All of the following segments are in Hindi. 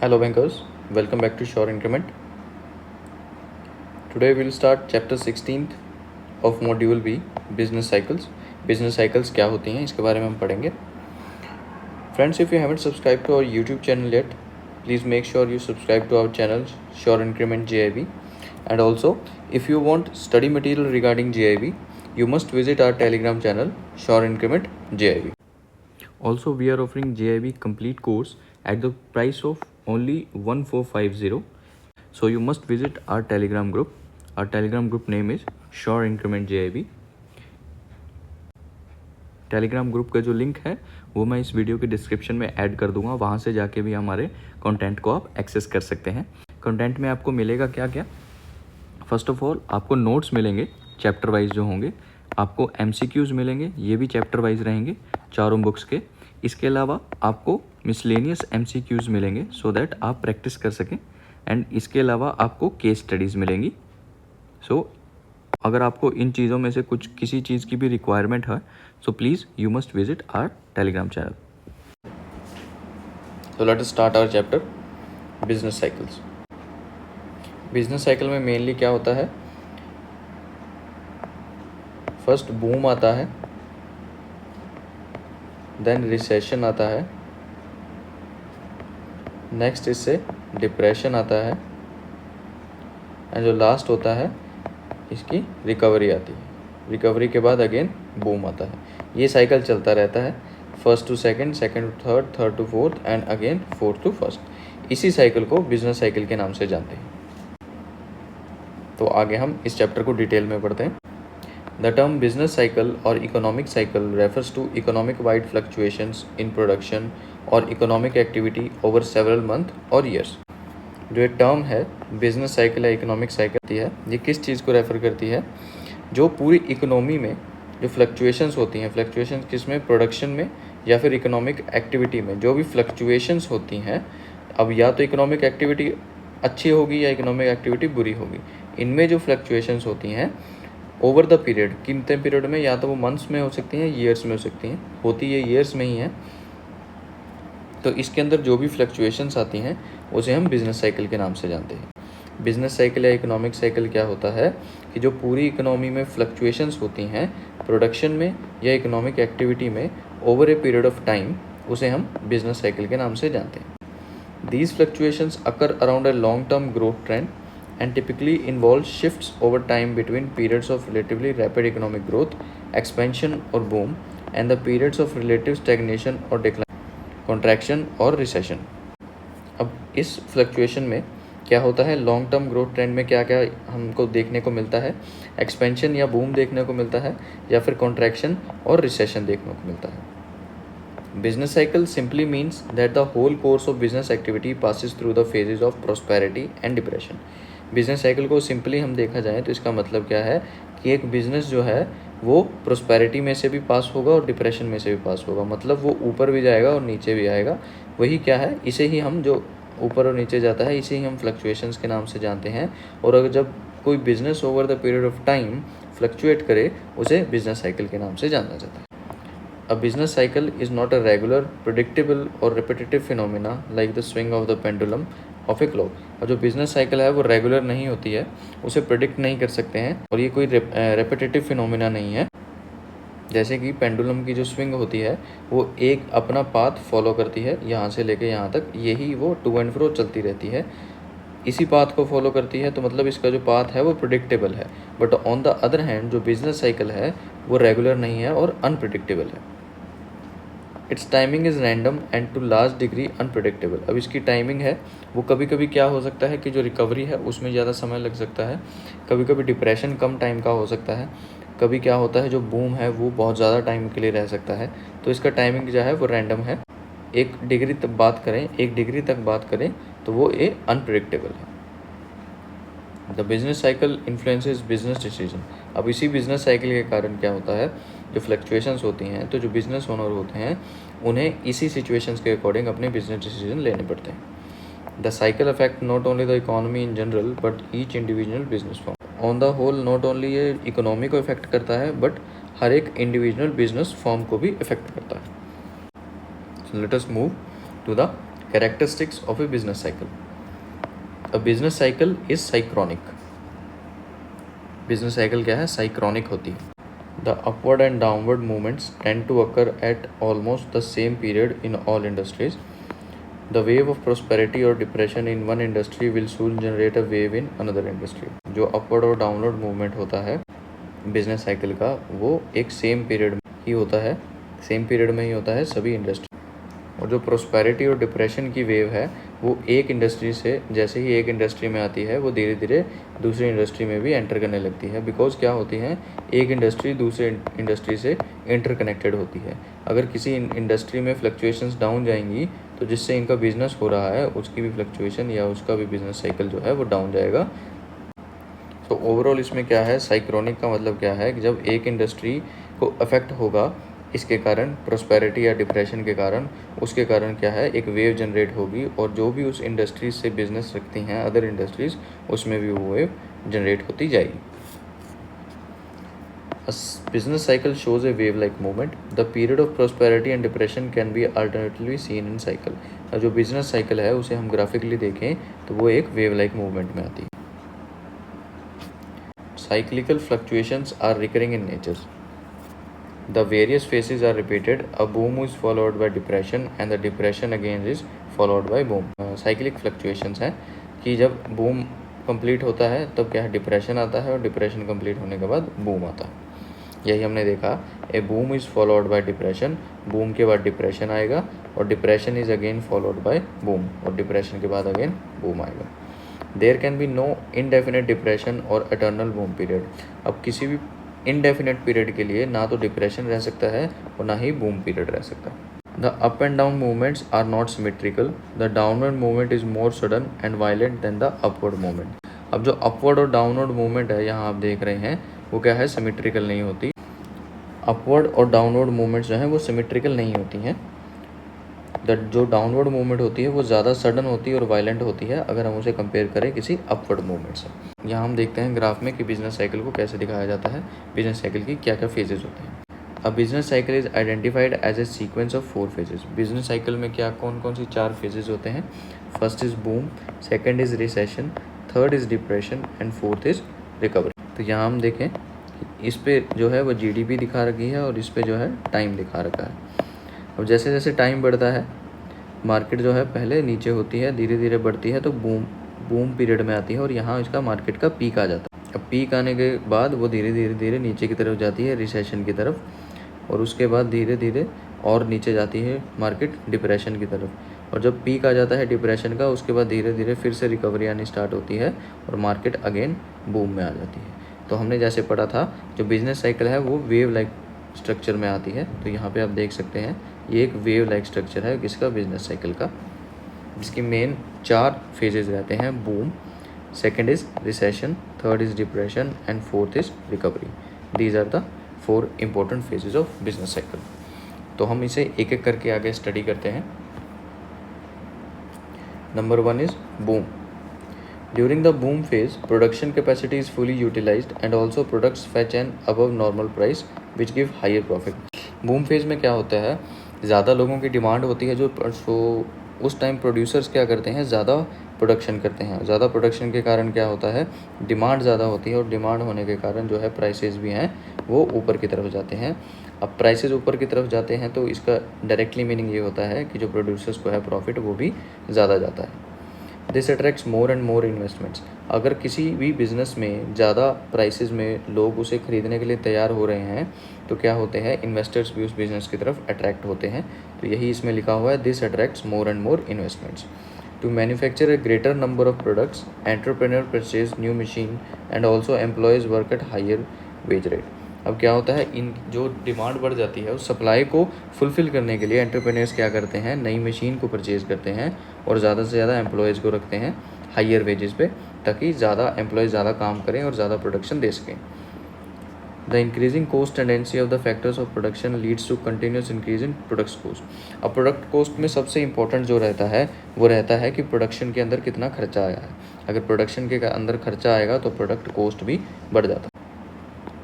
Hello bankers, welcome back to Sure Increment. Today we'll start chapter 16th of module B, business cycles. Business cycles क्या होती हैं इसके बारे में हम पढ़ेंगे. Friends, if you haven't subscribed to our YouTube channel yet, please make sure you subscribe to our channel Sure Increment JIB. And also, if you want study material regarding JIB, you must visit our Telegram channel Sure Increment JIB. Also, we are offering JIB complete course at the price of only 1450. So you must visit our Telegram group. Our Telegram group name is Sure Increment JIB. Telegram group का जो लिंक है वो मैं इस वीडियो के डिस्क्रिप्शन में ऐड कर दूंगा. वहाँ से जाके भी हमारे कंटेंट को आप एक्सेस कर सकते हैं. कंटेंट में आपको मिलेगा क्या क्या. फर्स्ट ऑफ ऑल आपको नोट्स मिलेंगे चैप्टर वाइज जो होंगे. आपको MCQs मिलेंगे, ये भी चैप्टर वाइज रहेंगे चारों बुक्स के. इसके अलावा आपको मिसलेनियस MCQs मिलेंगे सो दैट आप प्रैक्टिस कर सकें. एंड इसके अलावा आपको केस स्टडीज़ मिलेंगी. सो अगर आपको इन चीज़ों में से कुछ किसी चीज़ की भी रिक्वायरमेंट है so please you must visit our Telegram channel. So let us start our chapter business cycles. Business cycle में मेनली क्या होता है. फर्स्ट बूम आता है, देन रिसेशन आता है, नेक्स्ट इससे डिप्रेशन आता है, एंड जो लास्ट होता है इसकी रिकवरी आती है. रिकवरी के बाद अगेन बूम आता है. ये साइकिल चलता रहता है. First to second, second to third, third to fourth and again fourth to first. इसी साइकिल को बिजनेस साइकिल के नाम से जानते हैं. तो आगे हम इस चैप्टर को डिटेल में पढ़ते हैं. द टर्म बिजनेस साइकिल और economic cycle refers to economic wide fluctuations in production और economic activity over several month और ईयर्स. जो एक टर्म है बिजनेस साइकिल या इकोनॉमिक साइकिल है, ये किस चीज़ को रेफ़र करती है. जो पूरी इकोनॉमी में जो फ्लक्चुएशंस होती हैं, फ्लक्चुएशंस किस में, प्रोडक्शन में या फिर इकोनॉमिक एक्टिविटी में जो भी फ्लक्चुएशंस होती हैं. अब या तो इकोनॉमिक एक्टिविटी अच्छी होगी या इकोनॉमिक एक्टिविटी बुरी होगी. इनमें जो फ्लक्चुएशंस होती हैं ओवर द पीरियड, कितने पीरियड में, या तो वो मंथ्स में हो सकती हैं, ईयर्स में हो सकती हैं. होती ये ईयर्स में ही है. तो इसके अंदर जो भी फ्लक्चुएशंस आती हैं उसे हम बिजनेस साइकिल के नाम से जानते हैं. बिजनेस साइकिल या इकोनॉमिक साइकिल क्या होता है कि जो पूरी इकोनॉमी में फ्लक्चुएशंस होती हैं प्रोडक्शन में या इकोनॉमिक एक्टिविटी में over a period of time, उसे हम बिजनेस साइकिल के नाम से जानते हैं. These fluctuations occur around a long term growth trend and typically involve shifts over time between periods of relatively rapid economic growth, expansion or boom, and the periods of relative stagnation or decline, contraction or recession. अब इस फ्लक्चुएशन में क्या होता है, लॉन्ग टर्म ग्रोथ ट्रेंड में क्या क्या हमको देखने को मिलता है. एक्सपेंशन या बूम देखने को मिलता है या फिर कॉन्ट्रैक्शन और रिसेशन देखने को मिलता है. Business cycle simply means that the whole course of business activity passes through the phases of prosperity and depression. Business cycle को सिंपली हम देखा जाए तो इसका मतलब क्या है कि एक बिज़नेस जो है वो प्रोस्पेरिटी में से भी पास होगा और डिप्रेशन में से भी पास होगा. मतलब वो ऊपर भी जाएगा और नीचे भी आएगा. वही क्या है, इसे ही हम जो ऊपर और नीचे जाता है इसे ही हम फ्लक्चुएशंस के नाम से जानते हैं. और अगर जब कोई business over the period of time fluctuate करे उसे बिजनेस साइकिल के नाम से जाना जाता है. A business cycle is not a regular, predictable or repetitive phenomena like the swing of the pendulum of a clock. और जो बिजनेस साइकिल है वो रेगुलर नहीं होती है, उसे प्रिडिक्ट नहीं कर सकते हैं और ये कोई रेपिटेटिव फिनोमिना नहीं है. जैसे कि पेंडुलम की जो स्विंग होती है वो एक अपना पाथ फॉलो करती है, यहाँ से लेके यहाँ तक, यही वो टू एंड फ्रो चलती रहती है. इसी पाथ को फॉलो करती है तो मतलब इसका जो पाथ है वो प्रिडिक्टेबल है. But on the other hand जो बिजनेस साइकिल है वो रेगुलर नहीं है और अनप्रिडिक्टेबल है. Its timing is random and to large degree unpredictable. अब इसकी टाइमिंग है वो कभी कभी क्या हो सकता है कि जो रिकवरी है उसमें ज़्यादा समय लग सकता है. कभी कभी डिप्रेशन कम टाइम का हो सकता है. कभी क्या होता है जो बूम है वो बहुत ज़्यादा टाइम के लिए रह सकता है. तो इसका टाइमिंग जो है वो रैंडम है. एक डिग्री तक बात करें तो वो ये अनप्रिडिक्टेबल है. The business cycle influences business decision. अब इसी बिजनेस साइकिल के कारण क्या होता है, जो फ्लक्चुएशंस होती हैं तो जो बिजनेस ओनर होते हैं उन्हें इसी सिचुएशंस के अकॉर्डिंग अपने बिजनेस डिसीजन लेने पड़ते हैं. The cycle affect not only the economy in general but each individual business form. On the whole not only ये इकोनॉमी को इफेक्ट करता है बट हर एक इंडिविजुअल बिजनेस फॉर्म को भी इफेक्ट करता है. So let us move to the characteristics of a business cycle. A business cycle is synchronic. Business cycle क्या है? साइक्रोनिक होती है. The upward and downward movements tend to occur at almost the same period in all industries. The wave of prosperity और depression in one industry will soon generate a wave in another industry. जो अपवर्ड और डाउनवर्ड मूवमेंट होता है बिजनेस साइकिल का, वो एक सेम पीरियड में ही होता है, सेम पीरियड में ही होता है सभी इंडस्ट्री. और जो प्रोस्पेरिटी और डिप्रेशन की वेव है वो एक इंडस्ट्री से, जैसे ही एक इंडस्ट्री में आती है वो धीरे धीरे दूसरी इंडस्ट्री में भी एंटर करने लगती है. बिकॉज क्या होती है, एक इंडस्ट्री दूसरे इंडस्ट्री से इंटरकनेक्टेड होती है. अगर किसी इंडस्ट्री में फ्लक्चुएशंस डाउन जाएंगी तो जिससे इनका बिजनेस हो रहा है उसकी भी फ्लक्चुएशन या उसका भी बिजनेस साइकिल जो है वो डाउन जाएगा. तो ओवरऑल इसमें क्या है, साइक्रोनिक का मतलब क्या है कि जब एक इंडस्ट्री को अफेक्ट होगा इसके कारण, प्रोस्पेरिटी या डिप्रेशन के कारण, उसके कारण क्या है, एक वेव जनरेट होगी और जो भी उस इंडस्ट्री से बिजनेस रखती हैं अदर इंडस्ट्रीज, उसमें भी वो वेव जनरेट होती जाएगी. A business cycle shows a wave-like movement. The period of prosperity and depression can be alternatively seen in cycle. जो बिजनेस साइकिल है उसे हम ग्राफिकली देखें तो वो एक वेव-like मूवमेंट में आती है. Cyclical fluctuations are recurring in nature. The various phases are repeated. A boom is followed by depression and the depression again is followed by boom. Cyclic fluctuations है कि जब boom कंप्लीट होता है तब क्या है, डिप्रेशन आता है और डिप्रेशन कंप्लीट होने के बाद बूम आता है. यही हमने देखा, a boom is followed by depression, boom के बाद डिप्रेशन आएगा और depression is again followed by boom और डिप्रेशन के बाद अगेन बूम आएगा. There can be no indefinite depression और एटर्नल बूम पीरियड. अब किसी भी इनडेफिनेट पीरियड के लिए ना तो डिप्रेशन रह सकता है और ना ही बूम पीरियड रह सकता है. The up and down movements are not symmetrical. The downward movement is more sudden and violent than the upward movement. अब जो अपवर्ड और डाउनवर्ड मूवमेंट है यहाँ आप देख रहे हैं वो क्या है, सिमेट्रिकल नहीं होती. अपवर्ड और डाउनवर्ड मूवमेंट्स जो हैं वो सिमेट्रिकल नहीं होती हैं. जो डाउनवर्ड मूवमेंट होती है वो ज़्यादा सडन होती है और वायलेंट होती है अगर हम उसे कंपेयर करें किसी अपवर्ड मूवमेंट से. यहाँ हम देखते हैं ग्राफ में कि बिजनेस साइकिल को कैसे दिखाया जाता है, बिजनेस साइकिल की क्या क्या फेजेस होते हैं. A business cycle is identified as a sequence of 4 phases. Business cycle में क्या कौन कौन सी 4 फेजेस होते हैं. First is boom, second is recession, third is depression and fourth is recovery. तो यहाँ हम देखें इस पे जो है वो जीडीपी दिखा रखी है और इस पे जो है टाइम दिखा रखा है. अब जैसे जैसे टाइम बढ़ता है मार्केट जो है पहले नीचे होती है, धीरे धीरे बढ़ती है तो बूम पीरियड में आती है और यहाँ इसका मार्केट का पीक आ जाता है. अब पीक आने के बाद वो धीरे धीरे धीरे नीचे की तरफ जाती है, रिसेशन की तरफ, और उसके बाद धीरे धीरे और नीचे जाती है मार्केट डिप्रेशन की तरफ. और जब पीक आ जाता है डिप्रेशन का उसके बाद धीरे धीरे फिर से रिकवरी आनी स्टार्ट होती है और मार्केट अगेन बूम में आ जाती है. तो हमने जैसे पढ़ा था जो बिजनेस साइकिल है वो वेव लाइक स्ट्रक्चर में आती है. तो यहाँ पे आप देख सकते हैं ये एक वेव लाइक स्ट्रक्चर है किसका, बिजनेस साइकिल का, जिसकी मेन 4 फेजेस रहते हैं. Boom, second is recession, third is depression and fourth is recovery. These are the 4 important phases of business cycle. तो हम इसे एक एक करके आगे स्टडी करते हैं. Number 1 is boom. During the boom phase, production capacity is fully utilized and also products fetch an above normal price which give higher profit. Boom phase में क्या होता है, ज़्यादा लोगों की डिमांड होती है सो उस टाइम प्रोड्यूसर्स क्या करते हैं, ज़्यादा प्रोडक्शन करते हैं. ज़्यादा प्रोडक्शन के कारण क्या होता है, डिमांड ज़्यादा होती है और डिमांड होने के कारण जो है प्राइसेस भी हैं वो ऊपर की तरफ जाते हैं. अब प्राइसेस ऊपर की तरफ जाते हैं तो इसका डायरेक्टली मीनिंग ये होता है कि जो प्रोड्यूसर्स को है प्रॉफिट वो भी ज़्यादा जाता है. This attracts more and more investments. अगर किसी भी बिज़नेस में ज़्यादा प्राइसेस में लोग उसे ख़रीदने के लिए तैयार हो रहे हैं तो क्या होते हैं, इन्वेस्टर्स भी उस बिज़नेस की तरफ अट्रैक्ट होते हैं. तो यही इसमें लिखा हुआ है, this attracts more and more investments. To manufacture a greater number of products, entrepreneur purchase new machine and also employees work at higher wage rate. अब क्या होता है, इन जो डिमांड बढ़ जाती है उस सप्लाई को फुलफ़िल करने के लिए एंटरप्रेन्योर्स क्या करते हैं, नई मशीन को परचेज़ करते हैं और ज़्यादा से ज़्यादा एम्प्लॉयज़ को रखते हैं हायर वेजेस पे, ताकि ज़्यादा एम्प्लॉयज़ ज़्यादा काम करें और ज़्यादा प्रोडक्शन दे सकें. The increasing cost tendency of the factors of production leads to continuous increase in product cost. अब प्रोडक्ट कोस्ट में सबसे इंपॉर्टेंट जो रहता है वो रहता है कि प्रोडक्शन के अंदर कितना खर्चा आया है. अगर प्रोडक्शन के अंदर खर्चा आएगा तो प्रोडक्ट कोस्ट भी बढ़ जाता है.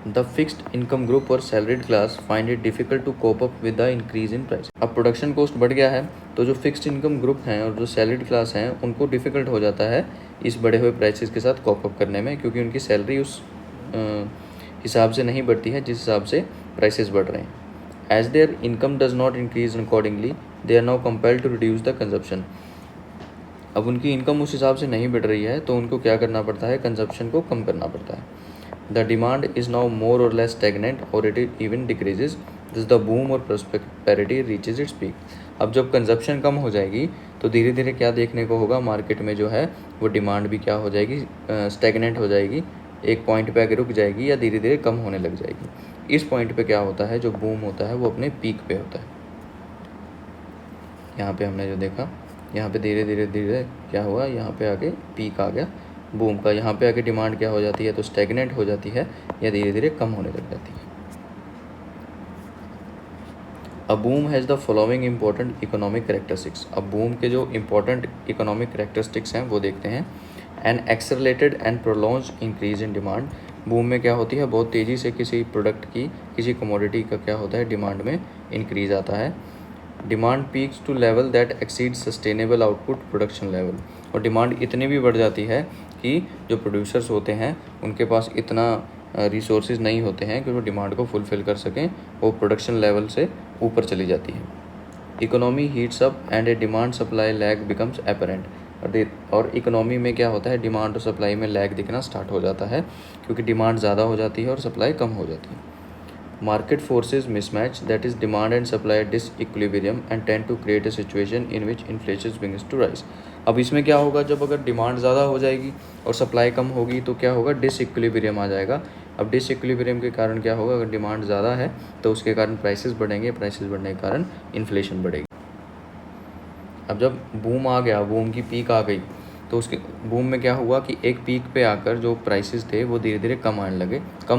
द फिक्स्ड इनकम ग्रुप और salaried class find it difficult to cope up with the increase in price. अब प्रोडक्शन कॉस्ट बढ़ गया है तो जो फिक्स्ड इनकम ग्रुप हैं और जो सैलरीड क्लास हैं उनको डिफ़िकल्ट हो जाता है इस बढ़े हुए प्राइसेस के साथ कोप अप करने में, क्योंकि उनकी सैलरी उस हिसाब से नहीं बढ़ती है जिस हिसाब से प्राइसेस बढ़ रहे हैं। As their income does not increase accordingly they are now compelled to reduce the consumption. अब उनकी इनकम उस हिसाब से नहीं बढ़ रही है तो उनको क्या करना पड़ता है, कंजप्शन को कम करना पड़ता है। The demand is now more और लेस स्टैग्नेंट और it even decreases this the boom और प्रॉस्पेरिटी रीचेज इट्स पीक। अब जब कंजप्शन कम हो जाएगी तो धीरे धीरे क्या देखने को होगा, मार्केट में जो है वो डिमांड भी क्या हो जाएगी, स्टैग्नेंट हो जाएगी, एक पॉइंट पे आके रुक जाएगी या धीरे धीरे कम होने लग जाएगी। इस पॉइंट पे क्या होता है, जो बूम होता है वो अपने पीक पे होता है। यहाँ पे हमने जो देखा, यहाँ पे धीरे धीरे धीरे क्या हुआ, यहाँ पे आके पीक आ गया बूम का। यहाँ पे आके डिमांड क्या हो जाती है, तो स्टैग्नेंट हो जाती है या धीरे धीरे कम होने लग जाती है। A boom has the following important economic characteristics. अब बूम के जो इंपॉर्टेंट इकोनॉमिक करेक्टरिस्टिक्स हैं वो देखते हैं। An accelerated and prolonged increase in demand. Boom में क्या होती है, बहुत तेज़ी से किसी प्रोडक्ट की, किसी कमोडिटी का क्या होता है, डिमांड में इंक्रीज आता है। Demand peaks to level that exceed sustainable output production level. और डिमांड इतनी भी बढ़ जाती है कि जो प्रोड्यूसर्स होते हैं उनके पास इतना रिसोर्सेज नहीं होते हैं कि वो डिमांड को फुलफ़िल कर सकें, वो प्रोडक्शन लेवल से ऊपर चली जाती है। Economy heats up and A demand supply lag becomes apparent. और इकोनॉमी में क्या होता है, डिमांड और सप्लाई में लैग दिखना स्टार्ट हो जाता है, क्योंकि डिमांड ज़्यादा हो जाती है और सप्लाई कम हो जाती है। Market forces mismatch, that is demand and supply at disequilibrium and tend to create a situation in which inflation begins to rise। अब इसमें क्या होगा, जब अगर डिमांड ज़्यादा हो जाएगी और सप्लाई कम होगी तो क्या होगा, डिसइक्विलिब्रियम आ जाएगा। अब डिसइक्विलिब्रियम के कारण क्या होगा, अगर डिमांड ज़्यादा है तो उसके कारण प्राइसेस बढ़ेंगे, प्राइसेस बढ़ने के कारण इन्फ्लेशन बढ़ेगी। अब जब बूम आ गया, बूम की पीक आ गई, तो उसके बूम में क्या हुआ कि एक पीक पे आकर जो प्राइसेस थे वो धीरे धीरे कम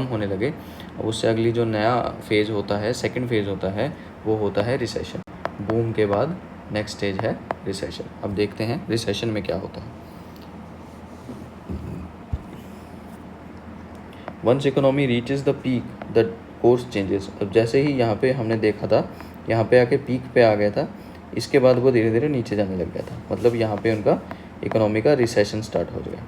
होने लगे। अब उससे अगली जो नया फेज़ होता है, सेकंड फेज़ होता है, वो होता है रिसेशन। बूम के बाद नेक्स्ट स्टेज है रिसेशन। अब देखते हैं रिसेशन में क्या होता है। Once economy reaches the peak the course changes. अब जैसे ही यहाँ पे हमने देखा था, यहाँ पे आके पीक पे आ गया था, इसके बाद वो धीरे धीरे नीचे जाने लग गया था, मतलब यहाँ पे उनका इकोनॉमी का रिसेशन स्टार्ट हो गया।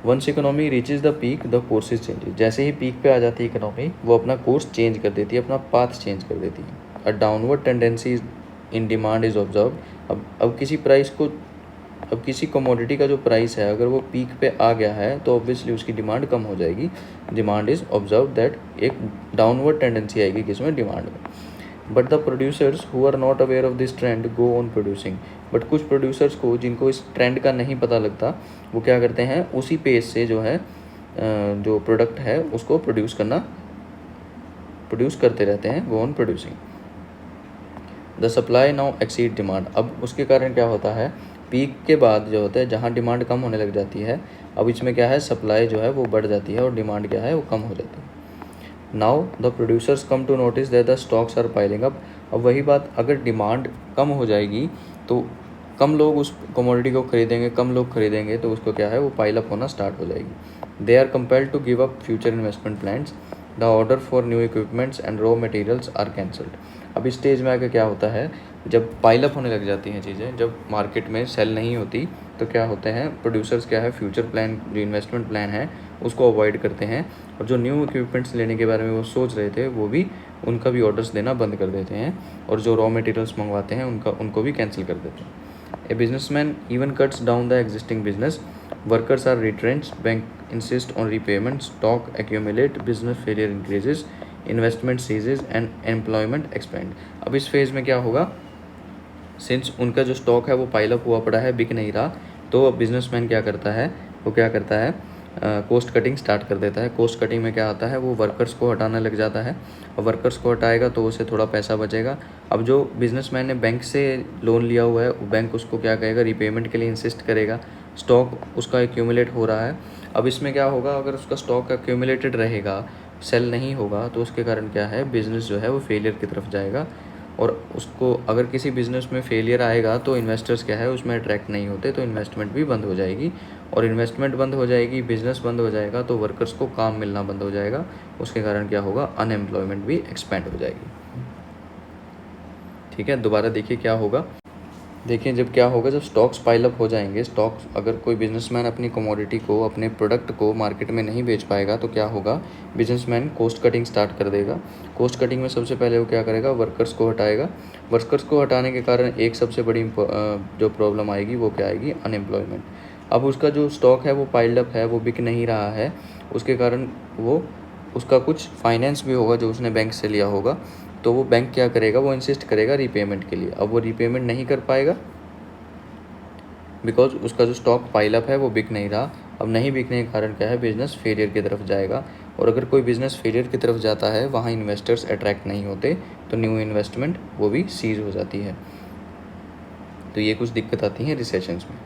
Once economy reaches the peak the courses changes. जैसे ही पीक पे आ जाती है इकोनॉमी, वो अपना कोर्स चेंज कर देती है, अपना पाथ चेंज कर देती है। A downward tendency in demand is observe. अब किसी कमोडिटी का जो प्राइस है, अगर वो पीक पे आ गया है तो ऑब्वियसली उसकी डिमांड कम हो जाएगी। डिमांड इज ऑब्जर्व दैट एक डाउनवर्ड टेंडेंसी आएगी किसमें, डिमांड में। But the producers who are not aware of this trend go on producing. But कुछ प्रोड्यूसर्स को, जिनको इस ट्रेंड का नहीं पता लगता, वो क्या करते हैं, उसी पेस से जो है जो प्रोडक्ट है उसको प्रोड्यूस करते रहते हैं, गो on producing. The supply now exceed demand. अब उसके कारण क्या होता है, पीक के बाद जो होता है, जहाँ डिमांड कम होने लग जाती है, अब इसमें क्या है, सप्लाई जो है वो बढ़ जाती है और डिमांड क्या है, वो कम हो जाती है। Now the producers come to notice that the stocks are piling up. अब वही बात, अगर डिमांड कम हो जाएगी तो कम लोग उस कमोडिटी को खरीदेंगे, कम लोग खरीदेंगे तो उसको क्या है, वो पाइल अप होना स्टार्ट हो जाएगी। They are compelled to give up future investment plans. The order for new equipments and raw materials are cancelled. अब इस स्टेज में आकर क्या होता है, जब पाइल अप होने लग जाती हैं चीज़ें, जब मार्केट में सेल नहीं होती, तो क्या होते हैं, प्रोड्यूसर्स क्या है, फ्यूचर प्लान, जो इन्वेस्टमेंट प्लान है उसको अवॉइड करते हैं, और जो न्यू इक्विपमेंट्स लेने के बारे में वो सोच रहे थे वो भी, उनका भी ऑर्डर्स देना बंद कर देते हैं, और जो रॉ मटेरियल्स मंगवाते हैं उनको भी कैंसिल कर देते हैं। A businessman even cuts down the existing business. Workers are retrench, bank insist on repayment, stock accumulate, business failure increases, investment ceases and employment expend. अब इस फेज़ में क्या होगा, सिंस उनका जो स्टॉक है वो पाइल अप हुआ पड़ा है, बिक नहीं रहा, तो बिजनेसमैन क्या करता है, कोस्ट कटिंग स्टार्ट कर देता है। कोस्ट कटिंग में क्या आता है, वो वर्कर्स को हटाने लग जाता है, और वर्कर्स को हटाएगा तो उसे थोड़ा पैसा बचेगा। अब जो बिजनेसमैन ने बैंक से लोन लिया हुआ है, बैंक उसको क्या कहेगा, रीपेमेंट के लिए इंसिस्ट करेगा। स्टॉक उसका एक्यूमुलेट हो रहा है। अब इसमें क्या होगा, अगर उसका स्टॉक एक्यूमुलेटेड रहेगा, सेल नहीं होगा, तो उसके कारण क्या है, बिज़नेस जो है वो फेलियर की तरफ जाएगा। और उसको, अगर किसी बिज़नेस में फेलियर आएगा तो इन्वेस्टर्स क्या है, उसमें अट्रैक्ट नहीं होते, तो इन्वेस्टमेंट भी बंद हो जाएगी, और इन्वेस्टमेंट बंद हो जाएगी, बिजनेस बंद हो जाएगा, तो वर्कर्स को काम मिलना बंद हो जाएगा। उसके कारण क्या होगा, अनएम्प्लॉयमेंट भी एक्सपेंड हो जाएगी। ठीक है, दोबारा देखिए क्या होगा। देखिए जब क्या होगा, जब स्टॉक्स पाइल अप हो जाएंगे, स्टॉक्स, अगर कोई बिजनेसमैन अपनी कमोडिटी को, अपने प्रोडक्ट को मार्केट में नहीं बेच पाएगा तो क्या होगा, बिजनेसमैन कोस्ट कटिंग स्टार्ट कर देगा। कोस्ट कटिंग में सबसे पहले वो क्या करेगा, वर्कर्स को हटाएगा। वर्कर्स को हटाने के कारण एक सबसे बड़ी जो प्रॉब्लम आएगी वो क्या आएगी, अनएम्प्लॉयमेंट। अब उसका जो स्टॉक है वो पाइल्ड अप है, वो बिक नहीं रहा है, उसके कारण वो, उसका कुछ फाइनेंस भी होगा जो उसने बैंक से लिया होगा, तो वो बैंक क्या करेगा, वो इंसिस्ट करेगा रीपेमेंट के लिए। अब वो रीपेमेंट नहीं कर पाएगा बिकॉज उसका जो स्टॉक पाइलअप है वो बिक नहीं रहा। अब नहीं बिकने के कारण क्या है, बिजनेस फेलियर की तरफ जाएगा। और अगर कोई बिजनेस फेलियर की तरफ जाता है, वहाँ इन्वेस्टर्स अट्रैक्ट नहीं होते, तो न्यू इन्वेस्टमेंट वो भी सीज हो जाती है। तो ये कुछ दिक्कत आती है रिसेशंस में।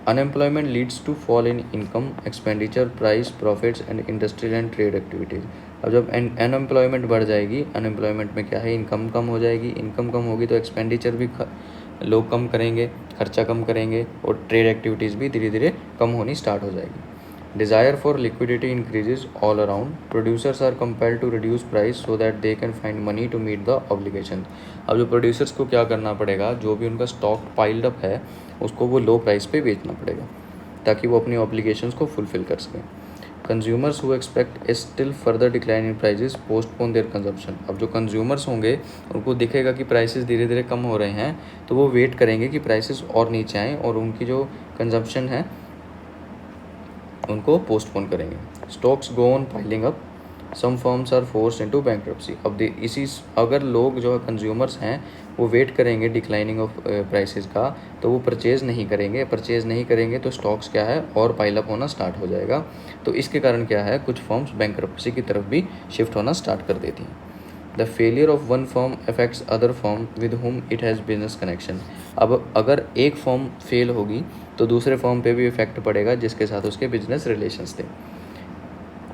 Unemployment leads to fall in income, expenditure, price, profits and industrial and trade activities. अब जब अनएम्प्लॉयमेंट बढ़ जाएगी, अनएम्प्लॉयमेंट में क्या है, इनकम कम हो जाएगी। इनकम कम होगी तो एक्सपेंडिचर भी लोग कम करेंगे, खर्चा कम करेंगे, और ट्रेड एक्टिविटीज़ भी धीरे धीरे कम होनी स्टार्ट हो जाएगी। Desire for liquidity increases all around. Producers are compelled to reduce price so that they can find money to meet the obligation. अब जो प्रोड्यूसर्स को क्या करना पड़ेगा, जो भी उनका स्टॉक पाइल्ड अप है उसको वो लो प्राइस पे बेचना पड़ेगा ताकि वो अपनी ऑब्लिगेशंस को फुलफिल कर सकें। Consumers who expect a still further decline in prices postpone their consumption. अब जो कंज्यूमर्स होंगे उनको दिखेगा कि प्राइसेस धीरे धीरे कम हो रहे हैं, तो वो वेट करेंगे कि प्राइसेस और नीचे आएँ और उनकी जो कंजम्पशन है उनको पोस्टपोन करेंगे। Stocks go on piling up, some firms are force into bankruptcy. अब इसी, अगर लोग जो है कंज्यूमर्स हैं वो वेट करेंगे डिक्लाइनिंग ऑफ प्राइसेस का, तो वो परचेज़ नहीं करेंगे तो स्टॉक्स क्या है और पाइल अप होना स्टार्ट हो जाएगा। तो इसके कारण क्या है, कुछ फर्म्स बैंक्रप्सी की तरफ भी शिफ्ट होना स्टार्ट कर देती हैं। The failure of one firm affects other firm with whom it has business connection. अब अगर एक फर्म फेल होगी तो दूसरे फर्म पे भी इफेक्ट पड़ेगा जिसके साथ उसके बिजनेस रिलेशंस थे।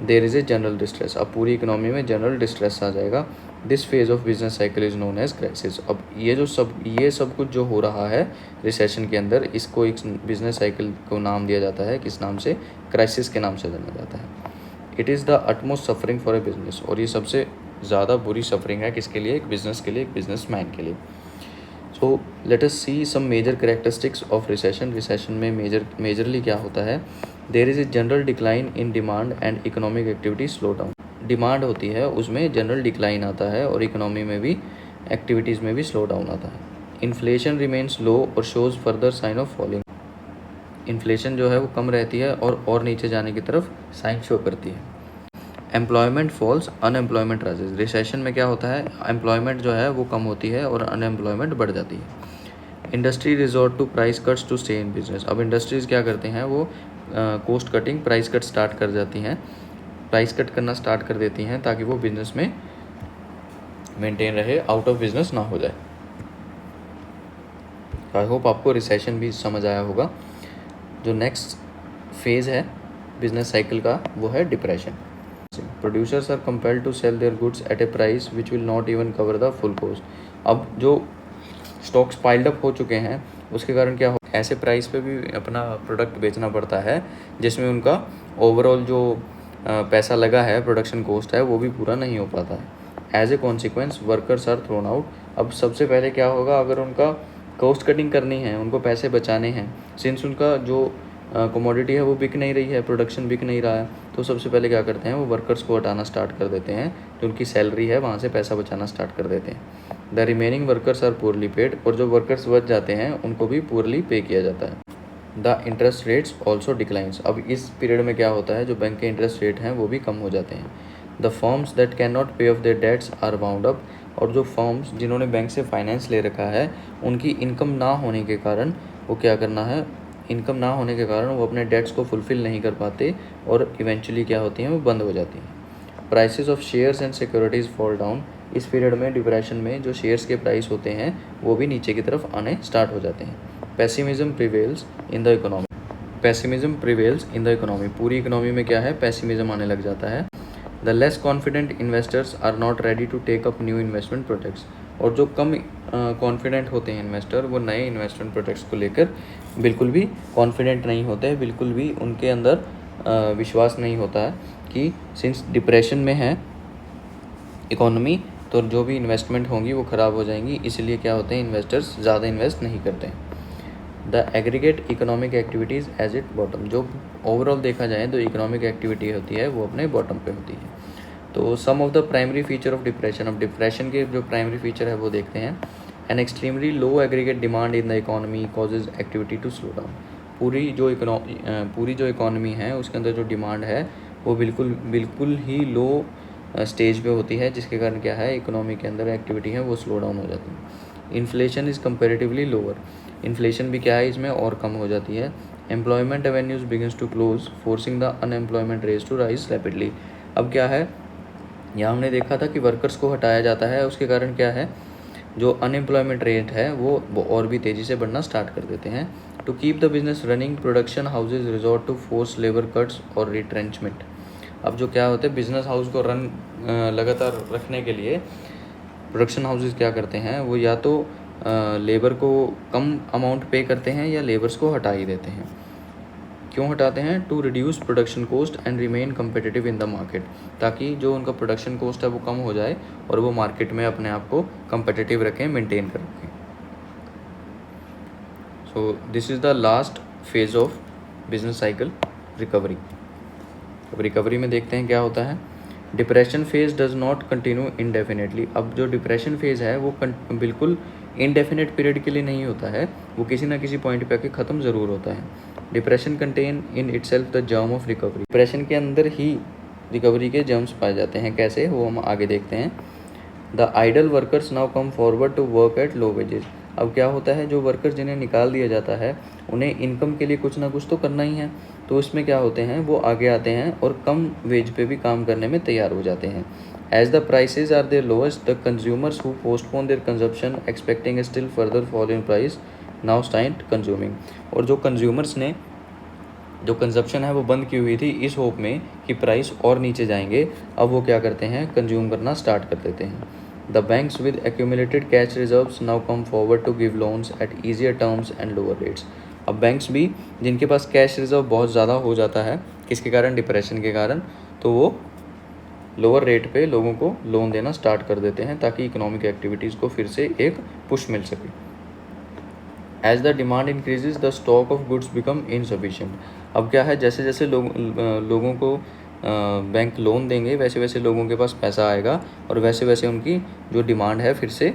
There is a general distress. अब पूरी इकोनॉमी में जनरल डिस्ट्रेस आ जाएगा। This phase of business cycle is known as crisis. अब ये सब कुछ जो हो रहा है रिसेशन के अंदर, इसको एक बिजनेस साइकिल को नाम दिया जाता है, किस नाम से, क्राइसिस के नाम से जाना जाता है। It is the utmost suffering for a business. और ये सबसे ज़्यादा बुरी सफरिंग है किसके लिए, एक बिजनेस के लिए, एक बिजनेसमैन के लिए। So let us see some major characteristics of recession. Recession में मेजरली क्या होता है, there is a general decline in demand and economic activity slow down. Demand होती है उसमें जनरल डिक्लाइन आता है और इकोनॉमी में भी, एक्टिविटीज़ में भी स्लो डाउन आता है। इन्फ्लेशन रिमेन्स लो और shows further sign of falling. Inflation जो है वो कम रहती है और नीचे जाने की तरफ साइन शो करती है। Employment falls, unemployment rises. Recession में क्या होता है, एम्प्लॉयमेंट जो है वो कम होती है और अनएम्प्लॉयमेंट बढ़ जाती है। Industry resort to price cuts to stay in business. अब इंडस्ट्रीज़ क्या करते हैं, वो cost cutting, price cut start कर जाती हैं, प्राइस कट करना स्टार्ट कर देती हैं ताकि वो बिजनेस में मेंटेन रहे, आउट ऑफ बिजनेस ना हो जाए। आई होप आपको रिसेशन भी समझ आया होगा। जो नेक्स्ट फेज़ है बिजनेस साइकिल का वो है depression. Producers are compelled to sell their goods at a price which will not even cover the full cost. अब जो स्टॉक्स पाइल्ड अप हो चुके हैं उसके कारण क्या हो, ऐसे प्राइस पे भी अपना प्रोडक्ट बेचना पड़ता है जिसमें उनका ओवरऑल जो पैसा लगा है, प्रोडक्शन कॉस्ट है, वो भी पूरा नहीं हो पाता है। As a consequence workers are thrown out. अब सबसे पहले क्या होगा, अगर उनका कॉस्ट कटिंग करनी है, उनको पैसे बचाने हैं, सिंस उनका जो कमोडिटी है वो बिक नहीं रही है, प्रोडक्शन बिक नहीं रहा है, तो सबसे पहले क्या करते हैं, वो वर्कर्स को हटाना स्टार्ट कर देते हैं, जो उनकी सैलरी है वहाँ से पैसा बचाना स्टार्ट कर देते हैं। The remaining workers are poorly paid. और जो वर्कर्स बच जाते हैं उनको भी पुअरली पे किया जाता है। The interest rates also declines. अब इस पीरियड में क्या होता है, जो बैंक के इंटरेस्ट रेट हैं वो भी कम हो जाते हैं। The firms that can not pay off their debts are bound up. और जो फर्म्स जिन्होंने बैंक से फाइनेंस ले रखा है, उनकी इनकम ना होने के कारण वो क्या करना है, इनकम ना होने के कारण वो अपने डेट्स को फुलफ़िल नहीं कर पाते और इवेंचुअली क्या होती हैं, वो बंद हो जाती हैं। Prices of shares and securities fall down. इस पीरियड में, डिप्रेशन में, जो शेयर्स के प्राइस होते हैं वो भी नीचे की तरफ आने स्टार्ट हो जाते हैं। Pessimism prevails in the economy. Pessimism prevails in the economy. पूरी इकोनॉमी में क्या है, पेसिमिज्म आने लग जाता है। The less confident investors are not ready to take up new investment projects. और जो कम कॉन्फिडेंट होते हैं इन्वेस्टर, वो नए इन्वेस्टमेंट प्रोडक्ट्स को लेकर बिल्कुल भी कॉन्फिडेंट नहीं होते हैं, बिल्कुल भी उनके अंदर विश्वास नहीं होता है कि सिंस डिप्रेशन में है इकोनॉमी, तो जो भी इन्वेस्टमेंट होंगी वो ख़राब हो जाएंगी, इसलिए क्या होते हैं इन्वेस्टर्स ज़्यादा इन्वेस्ट नहीं करते हैं। The aggregate economic activities as it bottom, जो ओवरऑल देखा जाए तो इकोनॉमिक एक्टिविटी होती है वो अपने बॉटम पे होती है। तो some of the primary feature of depression, अब डिप्रेशन के जो प्राइमरी फीचर है वो देखते हैं। An extremely low aggregate demand in the economy causes activity to slow down, पूरी जो इकोनॉमी है उसके अंदर जो डिमांड है वो बिल्कुल ही लो स्टेज पे होती है, जिसके कारण क्या है इकोनॉमी के अंदर एक्टिविटी है वो स्लो डाउन हो जाती है। Inflation is comparatively lower, inflation भी क्या है इसमें और कम हो जाती है। Employment avenues begins to close forcing the unemployment rate to rise rapidly. अब क्या है, यहाँ हमने देखा था कि वर्कर्स को हटाया जाता है, उसके कारण क्या है जो अनएम्प्लॉयमेंट रेट है वो और भी तेज़ी से बढ़ना स्टार्ट कर देते हैं। To keep the business running production houses resort to force labour cuts और रिट्रेंचमेंट। अब जो क्या होता है बिजनेस हाउस को रन लगातार रखने के लिए प्रोडक्शन हाउसेज क्या करते हैं, वो या तो लेबर को कम अमाउंट पे करते हैं या लेबर्स को हटा ही देते हैं। क्यों हटाते हैं? To reduce production cost and remain competitive in the market, ताकि जो उनका प्रोडक्शन कॉस्ट है वो कम हो जाए और वो मार्केट में अपने आप को कम्पिटिटिव रखें, मेंटेन कर रखें। So this is the last phase of business cycle, recovery. अब रिकवरी में देखते हैं क्या होता है। Depression phase does not continue indefinitely, अब जो डिप्रेशन फेज है वो बिल्कुल इनडेफिनेट पीरियड के लिए नहीं होता है, वो किसी ना किसी पॉइंट पे आके ख़त्म ज़रूर होता है। Depression contain in itself the germ of recovery, depression के अंदर ही रिकवरी के जर्म्स पाए जाते हैं। कैसे, वो हम आगे देखते हैं। The idle workers now come forward to work at low wages, अब क्या होता है जो वर्कर्स जिन्हें निकाल दिया जाता है उन्हें इनकम के लिए कुछ ना कुछ तो करना ही है, तो इसमें क्या होते हैं वो आगे आते हैं और कम वेज पे भी काम करने में तैयार हो जाते हैं। As the prices are their lowest the consumers who postpone their consumption expecting a still further fall in price now start consuming, और जो कंज्यूमर्स ने जो कंजप्शन है वो बंद की हुई थी इस होप में कि प्राइस और नीचे जाएंगे, अब वो क्या करते हैं कंज्यूम करना स्टार्ट कर देते हैं। The banks with accumulated cash reserves now come forward to give loans at easier terms and lower rates, अब बैंक्स भी जिनके पास कैश रिजर्व बहुत ज़्यादा हो जाता है, किसके कारण, डिप्रेशन के कारण, तो वो लोअर रेट पे लोगों को लोन देना स्टार्ट कर देते हैं ताकि इकोनॉमिक एक्टिविटीज़ को फिर से एक पुश मिल सके। As the demand increases the stock of goods become insufficient, अब क्या है जैसे जैसे लोगों को बैंक लोन देंगे वैसे वैसे लोगों के पास पैसा आएगा और वैसे वैसे उनकी जो डिमांड है फिर से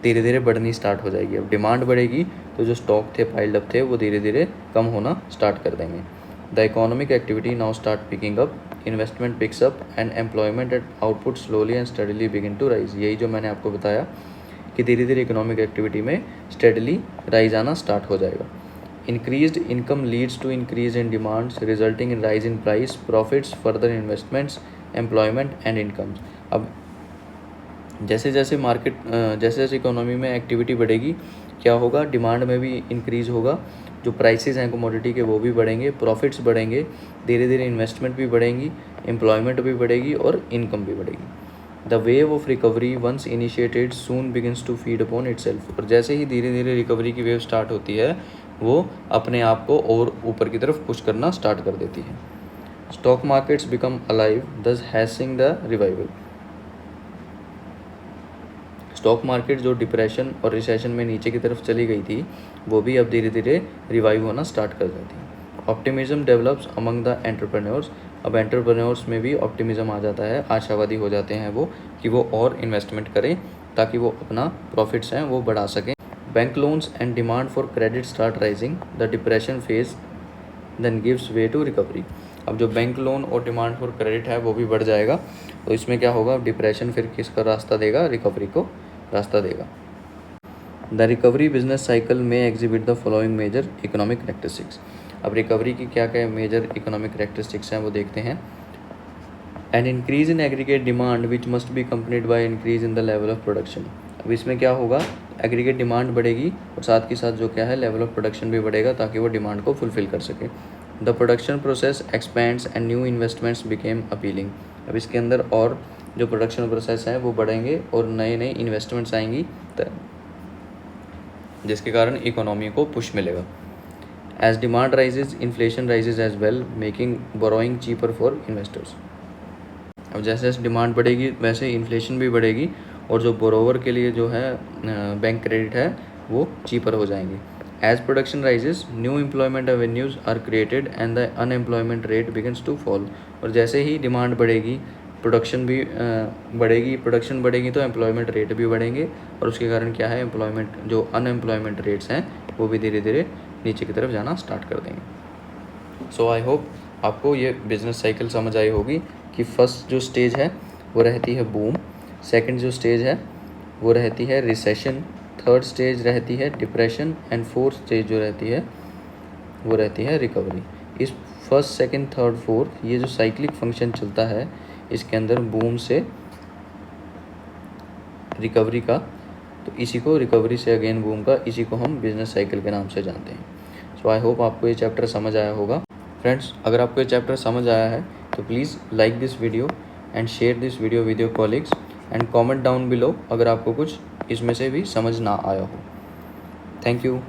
धीरे धीरे बढ़नी स्टार्ट हो जाएगी। अब डिमांड बढ़ेगी तो जो स्टॉक थे पाइल्ड अप थे वो धीरे धीरे कम होना स्टार्ट कर देंगे। The economic activity now start picking up, investment picks up and employment at output slowly and steadily begin to rise, यही जो मैंने आपको बताया कि धीरे धीरे इकोनॉमिक एक्टिविटी में स्टेडली राइज आना स्टार्ट हो जाएगा। Increased income leads to increase in demands resulting in rise in price, profits, further investments, employment and incomes. अब जैसे जैसे इकोनॉमी में एक्टिविटी बढ़ेगी क्या होगा, डिमांड में भी इंक्रीज़ होगा, जो प्राइसेस हैं कमोडिटी के वो भी बढ़ेंगे, प्रॉफिट्स बढ़ेंगे, धीरे धीरे इन्वेस्टमेंट भी बढ़ेंगी, एम्प्लॉयमेंट भी बढ़ेगी और इनकम भी बढ़ेगी। The wave of recovery once initiated soon begins to feed upon itself, और जैसे ही धीरे धीरे रिकवरी की वेव स्टार्ट होती है वो अपने आप को और ऊपर की तरफ पुश करना स्टार्ट कर देती है। स्टॉक मार्केट्स बिकम अलाइव दस हैसिंग द रिवाइवल, स्टॉक मार्केट जो डिप्रेशन और रिसेशन में नीचे की तरफ चली गई थी वो भी अब धीरे धीरे रिवाइव होना स्टार्ट कर जाती है। Optimism develops among the entrepreneurs, अब एंटरप्रेन्योर्स में भी ऑप्टिमिज्म आ जाता है, आशावादी हो जाते हैं वो कि वो और इन्वेस्टमेंट करें ताकि वो अपना प्रॉफिट्स हैं वो बढ़ा सकें। Bank loans and demand for credit start rising, the depression phase then gives way to recovery, अब जो बैंक लोन और डिमांड फॉर क्रेडिट है वो भी बढ़ जाएगा, तो इसमें क्या होगा, डिप्रेशन फिर किसका रास्ता देगा, रिकवरी को रास्ता देगा। द रिकवरी बिजनेस साइकिल में exhibit the following major economic characteristics, अब रिकवरी की क्या क्या मेजर इकोनॉमिक कैरेक्टरिस्टिक्स हैं वो देखते हैं। An increase in aggregate demand which must be accompanied by increase in the level of production, अब इसमें क्या होगा, एग्रीगेट डिमांड बढ़ेगी और साथ के साथ जो क्या है लेवल ऑफ प्रोडक्शन भी बढ़ेगा ताकि वो डिमांड को फुलफिल कर सके। The production process expends and new investments became appealing, अब इसके अंदर और जो प्रोडक्शन प्रोसेस हैं वो बढ़ेंगे और नए नए इन्वेस्टमेंट्स आएंगी जिसके कारण इकोनॉमी को पुश मिलेगा। As demand rises inflation rises as well, making borrowing cheaper for investors. अब जैसे जैसे डिमांड बढ़ेगी वैसे इन्फ्लेशन भी बढ़ेगी और जो बोरोवर के लिए जो है बैंक क्रेडिट है वो चीपर हो जाएंगे। As production rises new employment avenues are created and the unemployment rate begins to fall. और जैसे ही डिमांड बढ़ेगी प्रोडक्शन भी बढ़ेगी, प्रोडक्शन बढ़ेगी तो एम्प्लॉयमेंट रेट भी बढ़ेंगे और उसके कारण क्या है, एम्प्लॉयमेंट जो अनएम्प्लॉयमेंट रेट्स हैं वो भी धीरे धीरे नीचे की तरफ जाना स्टार्ट कर देंगे। सो आई होप आपको ये बिजनेस साइकिल समझ आई होगी कि फर्स्ट जो स्टेज है वो रहती है बूम, सेकंड जो स्टेज है वो रहती है रिसेशन, थर्ड स्टेज रहती है डिप्रेशन एंड फोर्थ स्टेज जो रहती है वो रहती है रिकवरी। इस फर्स्ट सेकंड थर्ड फोर्थ ये जो साइक्लिक फंक्शन चलता है इसके अंदर बूम से रिकवरी का, तो इसी को रिकवरी से अगेन बूम का, इसी को हम बिजनेस साइकिल के नाम से जानते हैं। सो आई होप आपको ये चैप्टर समझ आया होगा। फ्रेंड्स, अगर आपको ये चैप्टर समझ आया है तो please like this video and share this video with your colleagues and comment down below अगर आपको कुछ इसमें से भी समझ ना आया हो। Thank you.